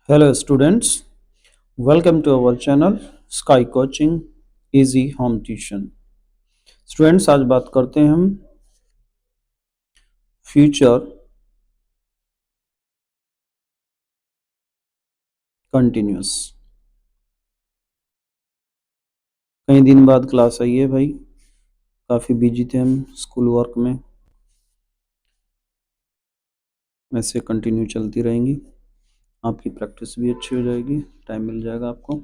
Hello students, welcome to our channel Sky Coaching Easy Home Tuition। Students आज बात करते हैं हम फ्यूचर कंटिन्यूस। कई दिन बाद क्लास आई है भाई, काफ़ी बिजी थे हम स्कूल वर्क में। ऐसे कंटिन्यू चलती रहेंगी, आपकी प्रैक्टिस भी अच्छी हो जाएगी, टाइम मिल जाएगा आपको।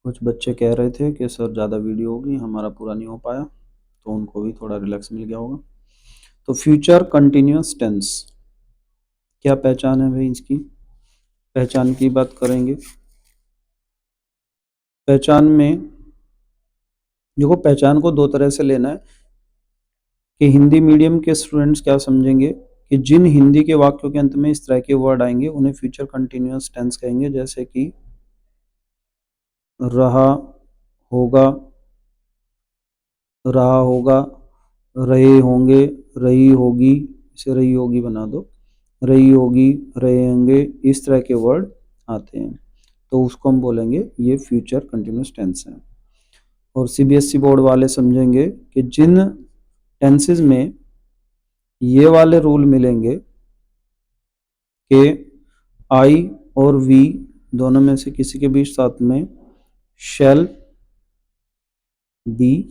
कुछ बच्चे कह रहे थे कि सर ज़्यादा वीडियो होगी, हमारा पूरा नहीं हो पाया, तो उनको भी थोड़ा रिलैक्स मिल गया होगा। तो फ्यूचर कंटिन्यूस टेंस क्या पहचान है भाई इसकी? पहचान की बात करेंगे। पहचान में देखो, पहचान को दो तरह से लेना है कि हिंदी मीडियम के स्टूडेंट्स क्या समझेंगे कि जिन हिंदी के वाक्यों के अंत में इस तरह के वर्ड आएंगे उन्हें फ्यूचर कंटिन्यूअस टेंस कहेंगे, जैसे कि रहा होगा, रहा होगा, रहे होंगे, रही होगी, इसे रही होगी बना दो, रही होगी, रहेंगे, इस तरह के वर्ड आते हैं तो उसको हम बोलेंगे ये फ्यूचर कंटिन्यूअस टेंस है। और सीबीएसई बोर्ड वाले समझेंगे कि जिन टेंसेज में ये वाले रूल मिलेंगे कि आई और वी दोनों में से किसी के भी साथ में शैल बी,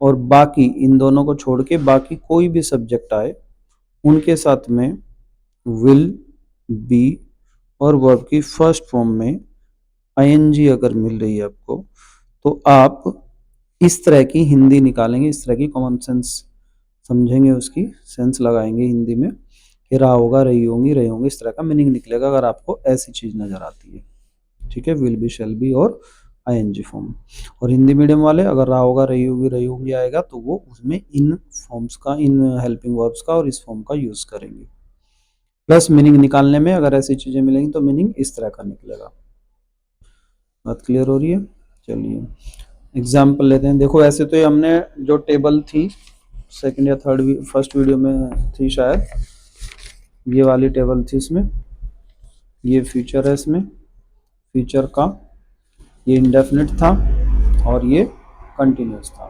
और बाकी इन दोनों को छोड़ के बाकी कोई भी सब्जेक्ट आए उनके साथ में विल बी और वर्ब की फर्स्ट फॉर्म में आईएनजी अगर मिल रही है आपको, तो आप इस तरह की हिंदी निकालेंगे, इस तरह की कॉमन सेंस समझेंगे, उसकी सेंस लगाएंगे हिंदी में कि रहा होगा, रही होंगी, रहे होंगे, इस तरह का मीनिंग निकलेगा अगर आपको ऐसी चीज नजर आती है। ठीक है, विल बी, शैल बी और आईएनजी फॉर्म। और हिंदी मीडियम वाले अगर रहा होगा, रही होगी, रही होंगी आएगा तो वो उसमें इन फॉर्म्स का, इन हेल्पिंग वर्ब्स का और इस फॉर्म का यूज करेंगे। प्लस मीनिंग निकालने में अगर ऐसी चीजें मिलेंगी तो मीनिंग इस तरह का निकलेगा। बात क्लियर हो रही है? चलिए एग्जाम्पल लेते हैं। देखो ऐसे तो ये हमने जो टेबल थी सेकंड या थर्ड फर्स्ट वीडियो में थी शायद, ये वाली टेबल थी, इसमें ये फ्यूचर है, इसमें फ्यूचर का ये इंडेफिनिट था और ये कंटिन्यूस था।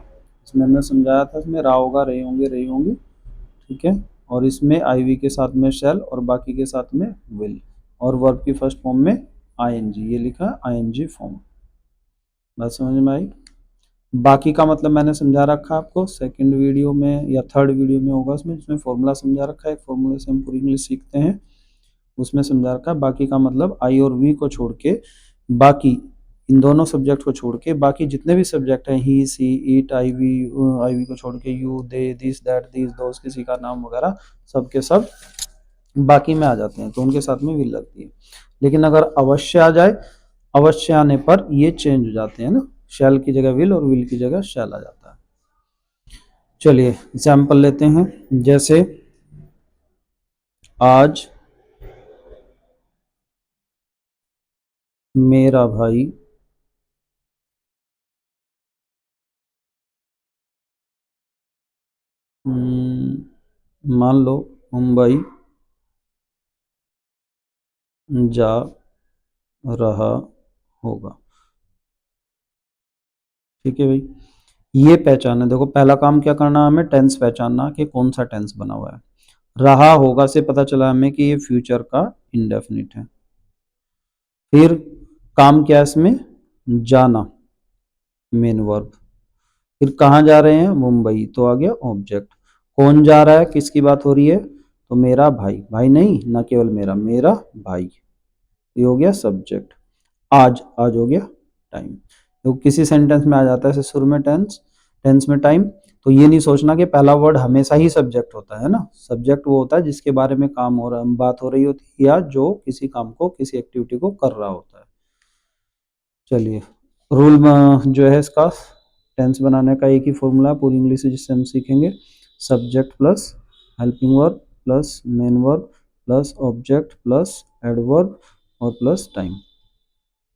इसमें हमने समझाया था, इसमें रहा होगा, रहे होंगे, रही होंगी, ठीक है, और इसमें आईवी के साथ में शैल और बाकी के साथ में विल, और वर्ब की फर्स्ट फॉर्म में आईएनजी, ये लिखा आईएनजी फॉर्म। बात समझ में आई? बाकी का मतलब मैंने समझा रखा आपको सेकंड वीडियो में या थर्ड वीडियो में होगा, इसमें फॉर्मूला समझा रखा है, एक फॉर्मूले से हम पूरी इंग्लिश सीखते हैं, उसमें समझा रखा है। बाकी का मतलब आई और वी को छोड़ के बाकी इन दोनों सब्जेक्ट को छोड़ के बाकी जितने भी सब्जेक्ट हैं, ही, सी, इट, आईवी को छोड़ के you, they, this, that, this, दोस्त, किसी का नाम वगैरह सब के सब बाकी में आ जाते हैं तो उनके साथ में विल लगती है। लेकिन अगर अवश्य आ जाए, अवश्य आने पर ये चेंज हो जाते हैं ना, शैल की जगह विल और विल की जगह शैल आ जाता है। चलिए एग्जाम्पल लेते हैं, जैसे आज मेरा भाई मान लो मुंबई जा रहा होगा। ठीक है भाई, ये पहचान है। देखो पहला काम क्या करना है हमें, टेंस पहचानना कि कौन सा टेंस बना हुआ है। रहा होगा से पता चला हमें कि ये फ्यूचर का इंडेफिनिट है। फिर काम क्या है इसमें, जाना, मेन वर्ब। फिर कहाँ जा रहे हैं, मुंबई, तो आ गया ऑब्जेक्ट। कौन जा रहा है, किसकी बात हो रही है, तो मेरा भाई, भाई नहीं ना केवल मेरा, मेरा भाई, ये हो गया सब्जेक्ट। आज, आज हो गया टाइम। तो किसी सेंटेंस में आ जाता है जैसे शुरू में टेंस, टेंस में टाइम, तो ये नहीं सोचना कि पहला वर्ड हमेशा ही सब्जेक्ट होता है ना। सब्जेक्ट वो होता है जिसके बारे में काम हो रहा है, बात हो रही होती है, या जो किसी काम को, किसी एक्टिविटी को कर रहा होता है। चलिए रूल जो है इसका टेंस बनाने का एक ही फॉर्मूला पूरी इंग्लिश जिससे हम सीखेंगे, subject plus helping verb plus main verb plus object plus adverb और प्लस टाइम।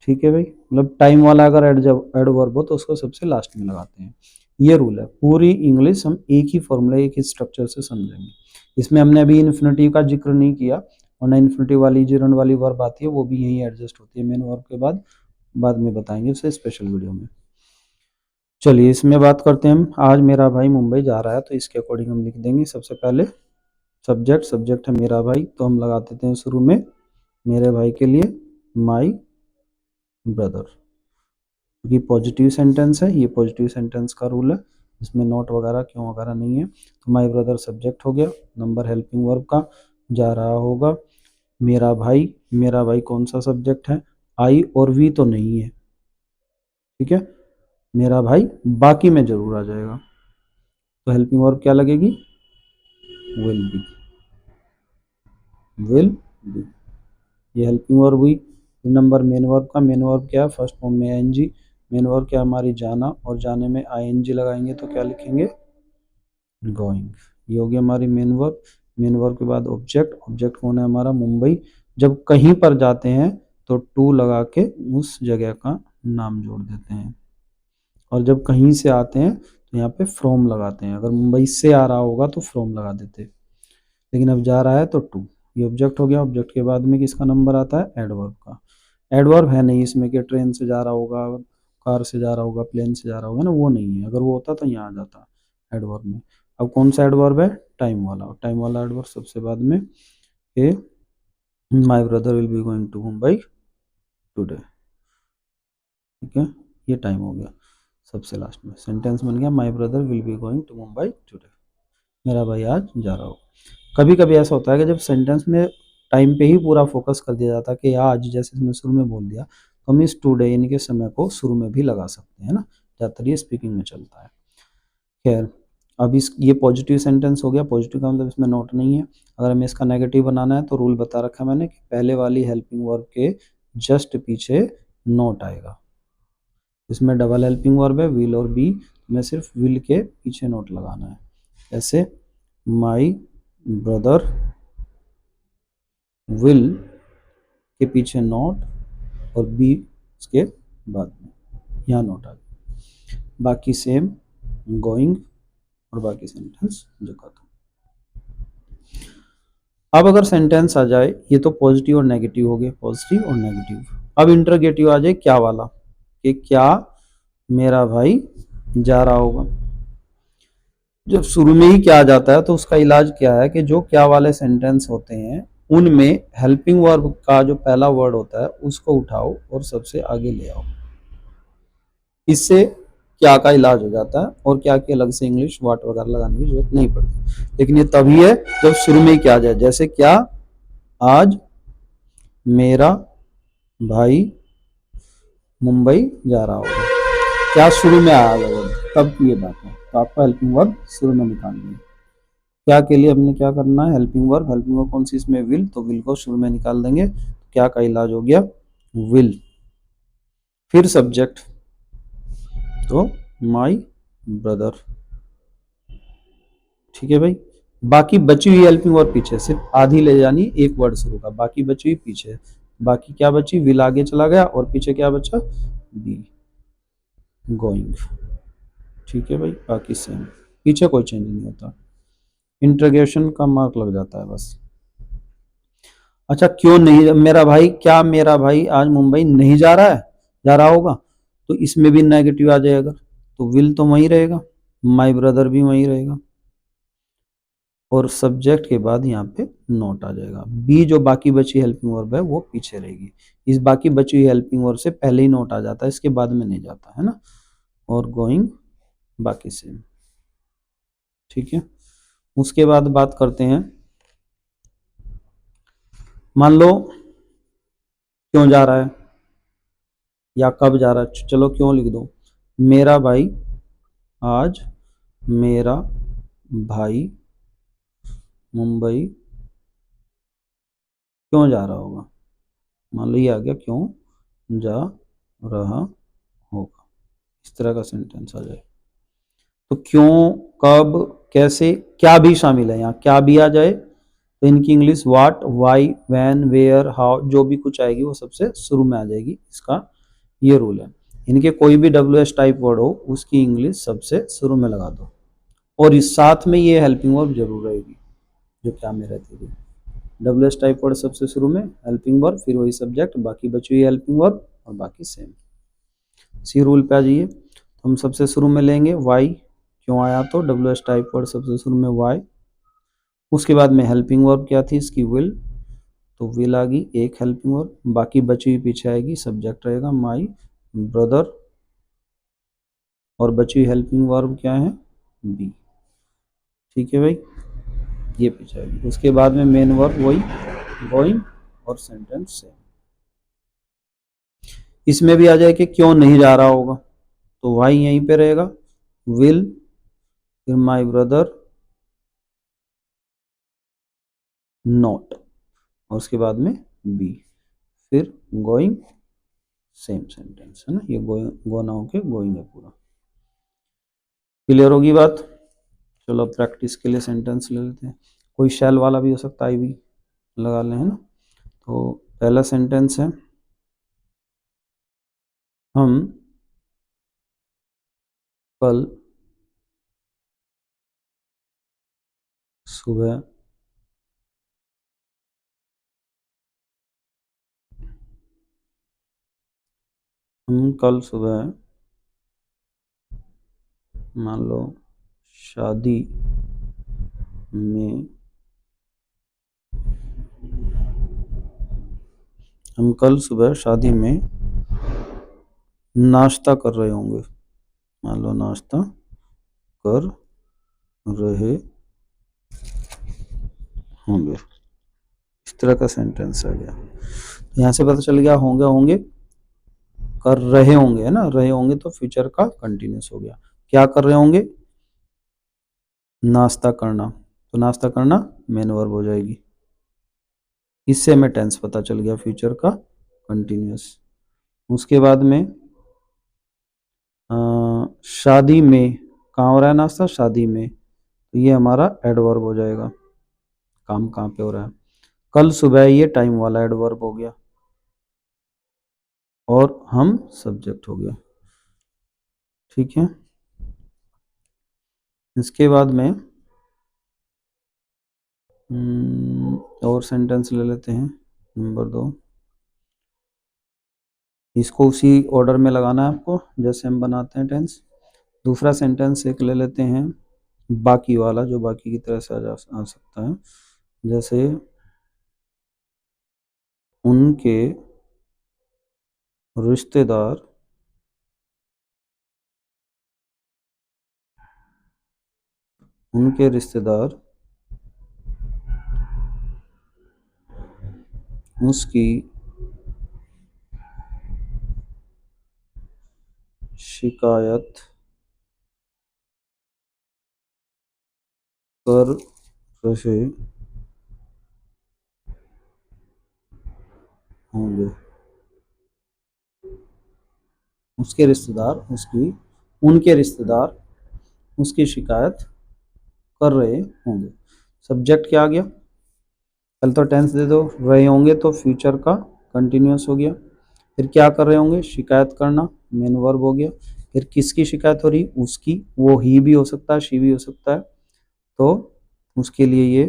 ठीक है भाई, मतलब टाइम वाला अगर एडवर्ब हो तो उसको सबसे लास्ट में लगाते हैं। ये रूल है, पूरी इंग्लिश हम एक ही फॉर्मूला, एक ही स्ट्रक्चर से समझेंगे। इसमें हमने अभी इन्फिनिटिव का जिक्र नहीं किया, वरना इन्फिनिटिव वाली जिरंड वाली वर्ब आती है वो भी यहीं एडजस्ट होती है मेन वर्ब के बाद में बताएंगे उसे स्पेशल वीडियो में। चलिए इसमें बात करते हैं हम। आज मेरा भाई मुंबई जा रहा है, तो इसके अकॉर्डिंग हम लिख देंगे सबसे पहले सब्जेक्ट है मेरा भाई, तो हम लगा देते हैं शुरू में मेरे भाई के लिए माई ब्रदर, क्योंकि पॉजिटिव सेंटेंस है, ये पॉजिटिव सेंटेंस का रूल है, इसमें नॉट वगैरह क्यों वगैरह नहीं है। तो माई ब्रदर सब्जेक्ट हो गया, नंबर हेल्पिंग वर्ब का जा रहा होगा। मेरा भाई कौन सा सब्जेक्ट है, आई और वी तो नहीं है, ठीक है। मेरा भाई बाकी में जरूर आ जाएगा, तो हेल्पिंग वर्ब क्या लगेगी, विल बी। ये हेल्पिंग वर्ब हुई। नंबर मेन वर्ब का, मेन वर्ब क्या है, फर्स्ट फॉर्म में आईएनजी। मेन वर्ब क्या हमारी जाना, और जाने में आईएनजी लगाएंगे तो क्या लिखेंगे, गोइंग। ये हो गया हमारी मेन वर्ब। मेन वर्ब के बाद ऑब्जेक्ट कौन है हमारा, मुंबई। जब कहीं पर जाते हैं तो टू लगा के उस जगह का नाम जोड़ देते हैं, और जब कहीं से आते हैं तो यहाँ पे फ्रॉम लगाते हैं। अगर मुंबई से आ रहा होगा तो फ्रॉम लगा देते, लेकिन अब जा रहा है तो टू। ये ऑब्जेक्ट हो गया। ऑब्जेक्ट के बाद में किसका नंबर आता है, एडवर्ब का। एडवर्ब है नहीं इसमें कि ट्रेन से जा रहा होगा, कार से जा रहा होगा, प्लेन से जा रहा होगा ना, वो नहीं है। अगर वो होता तो यहाँ आ जाता एडवर्ब में। अब कौन सा एडवर्ब है, टाइम वाला एडवर्ब सबसे बाद में। A my brother will be going to Mumbai today, ठीक है। ये टाइम हो गया सबसे लास्ट में, सेंटेंस बन गया my brother will be going to Mumbai today, मेरा भाई आज जा रहा हो। कभी कभी ऐसा होता है कि जब सेंटेंस में टाइम पे ही पूरा फोकस कर दिया जाता है कि आज, जैसे मैं शुरू में बोल दिया, तो हम इस टुडे यानी कि समय को शुरू में भी लगा सकते हैं ना, ज़्यादातर ये स्पीकिंग में चलता है। खैर, अब ये पॉजिटिव सेंटेंस हो गया। पॉजिटिव का मतलब इसमें नोट नहीं है। अगर हमें इसका नेगेटिव बनाना है तो रूल बता रखा है मैंने कि पहले वाली हेल्पिंग वर्ब के जस्ट पीछे नोट आएगा। इसमें डबल हेल्पिंग वर्ब है विल और बी, हमें सिर्फ विल के पीछे नोट लगाना है। ऐसे माई ब्रदर विल के पीछे नोट और बी उसके बाद में, यहाँ नोट आ गया। बाकी सेम गोइंग और बाकी सेंटेंस जो खत्म। अब अगर सेंटेंस आ जाए, ये तो पॉजिटिव और नेगेटिव हो गए, पॉजिटिव और नेगेटिव। अब इंटरगेटिव आ जाए क्या वाला, कि क्या मेरा भाई जा रहा होगा। जब शुरू में ही क्या आ जाता है तो उसका इलाज क्या है कि जो क्या वाले सेंटेंस होते हैं उनमें हेल्पिंग वर्ब का जो पहला वर्ड होता है उसको उठाओ और सबसे आगे ले आओ। इससे क्या का इलाज हो जाता है, और क्या की अलग से इंग्लिश वाट वगैरह लगाने की जरूरत नहीं पड़ती। लेकिन ये तभी है जब शुरू में ही क्या आ जाए, जैसे क्या आज मेरा भाई मुंबई जा रहा होगा, क्या शुरू में आया वर्ड, तब की ये बात है। तो आपको हेल्पिंग वर्ब शुरू में निकालनी है। क्या के लिए हमने क्या करना है, हेल्पिंग वर्ब कौन सी इसमें, विल, तो विल को शुरू में निकाल देंगे। क्या का इलाज हो गया, विल। फिर सब्जेक्ट, तो माई ब्रदर, ठीक है भाई। बाकी बची हुई हेल्पिंग वर्ब पीछे, सिर्फ आधी ले जानी, एक वर्ड शुरू का, बाकी बची हुई पीछे। बाकी क्या बची, विल आगे चला गया और पीछे क्या बचा, बी, गोइंग, ठीक है भाई। बाकी सेम, पीछे कोई चेंज नहीं होता, इंटरगेशन का मार्क लग जाता है बस। अच्छा, क्यों नहीं मेरा भाई, क्या मेरा भाई आज मुंबई नहीं जा रहा है, जा रहा होगा, तो इसमें भी नेगेटिव आ जाएगा, तो विल तो वहीं रहेगा, माई ब्रदर भी वहीं रहेगा, और सब्जेक्ट के बाद यहाँ पे नोट आ जाएगा। बी जो बाकी बची हेल्पिंग वर्ब है वो पीछे रहेगी। इस बाकी बची हुई हेल्पिंग वर्ब से पहले ही नोट आ जाता है, इसके बाद में नहीं जाता है ना। और गोइंग बाकी सेम, ठीक है। उसके बाद बात करते हैं, मान लो क्यों जा रहा है या कब जा रहा है, चलो क्यों लिख दो। मेरा भाई आज, मेरा भाई मुंबई क्यों जा रहा होगा, मान लो ये आ गया क्यों जा रहा होगा, इस तरह का सेंटेंस आ जाए। तो क्यों, कब, कैसे, क्या भी शामिल है यहाँ, क्या भी आ जाए तो इनकी English what, why, when, where, how, जो भी कुछ आएगी वो सबसे शुरू में आ जाएगी। इसका ये रूल है, इनके कोई भी WH टाइप वर्ड हो उसकी इंग्लिश सबसे शुरू में लगा दो, और इस साथ में ये हेल्पिंग वर्ब जरूर रहेगी जो क्या में रहती थी, डब्ल्यू एस टाइप वर्ड सबसे शुरू में, हेल्पिंग वर्ब, फिर वही सब्जेक्ट, बाकी बची हुई हेल्पिंग वर्ब और बाकी सेम। सी रूल पे आ जाइए। हम सबसे शुरू में लेंगे वाई, क्यों आया तो डब्ल्यू एस टाइप वर्ड सबसे शुरू में वाई। उसके बाद में हेल्पिंग वर्ब क्या थी इसकी, विल, तो विल आ गई एक हेल्पिंग वर्ब, बाकी बची हुई पीछे आएगी, सब्जेक्ट रहेगा माई ब्रदर, और बची हुई हेल्पिंग वर्ब क्या है, बी। ठीक है भाई, ये पीछे आएगी। उसके बाद में मेन वर्ब वही गोइंग और सेंटेंस से। इसमें भी आ जाए कि क्यों नहीं जा रहा होगा, तो वाई यहीं पे रहेगा, विल, फिर माई ब्रदर नॉट, और उसके बाद में बी, फिर गोइंग, सेम सेंटेंस है ना, ये गोइंग गो ना होके गोइंग है पूरा। क्लियर होगी बात। चलो प्रैक्टिस के लिए सेंटेंस ले लेते हैं, कोई शैल वाला भी हो सकता है, भी लगा लें है ना। तो पहला सेंटेंस है, हम कल सुबह हम कल सुबह मान लो शादी में, हम कल सुबह शादी में नाश्ता कर रहे होंगे, मान लो नाश्ता कर रहे होंगे, इस तरह का सेंटेंस आ गया। यहाँ से पता चल गया होंगे होंगे कर रहे होंगे है ना, रहे होंगे तो फ्यूचर का कंटिन्यूस हो गया। क्या कर रहे होंगे, नाश्ता करना, तो नाश्ता करना मेन वर्ब हो जाएगी। इससे हमें टेंस पता चल गया फ्यूचर का कंटिन्यूस। उसके बाद में शादी में, कहाँ हो रहा है नाश्ता, शादी में, तो ये हमारा एडवर्ब हो जाएगा, काम कहाँ पे हो रहा है। कल सुबह ये टाइम वाला एडवर्ब हो गया, और हम सब्जेक्ट हो गया। ठीक है, इसके बाद में और सेंटेंस ले लेते हैं। नंबर 2, इसको उसी ऑर्डर में लगाना है आपको जैसे हम बनाते हैं टेंस। दूसरा सेंटेंस एक ले लेते हैं बाकी वाला, जो बाकी की तरह से आ सकता है, जैसे उनके रिश्तेदार उनके रिश्तेदार उसकी शिकायत कर रहे होंगे। उसके रिश्तेदार उसकी, उनके रिश्तेदार उसकी शिकायत कर रहे होंगे। सब्जेक्ट क्या आ गया, पहले तो टेंस दे दो, रहे होंगे तो फ्यूचर का कंटिन्यूस हो गया, फिर क्या कर रहे होंगे, शिकायत करना, मेन वर्ब हो गया। फिर किसकी शिकायत हो रही, उसकी, वो ही भी हो सकता है, शी भी हो सकता है, तो उसके लिए ये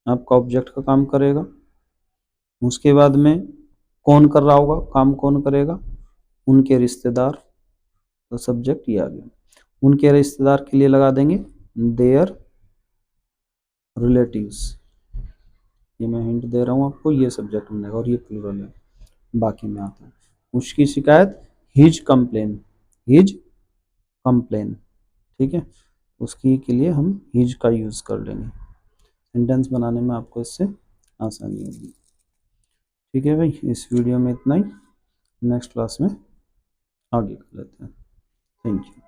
आपका ऑब्जेक्ट का काम करेगा। उसके बाद में कौन कर रहा होगा, काम कौन करेगा, उनके रिश्तेदार, तो सब्जेक्ट ये आ गया। उनके रिश्तेदार के लिए लगा देंगे देयर रिलेटिव्स, ये मैं हिंट दे रहा हूँ आपको, ये सब्जेक्ट बनेगा और ये प्लूरल है। बाकी में आता है उसकी शिकायत, हिज कंप्लेन, हिज कंप्लेन, ठीक है, उसकी के लिए हम हिज का यूज़ कर लेंगे। सेंटेंस बनाने में आपको इससे आसानी होगी। ठीक है भाई, इस वीडियो में इतना ही, नेक्स्ट क्लास में आगे कर लेते हैं। Thank you.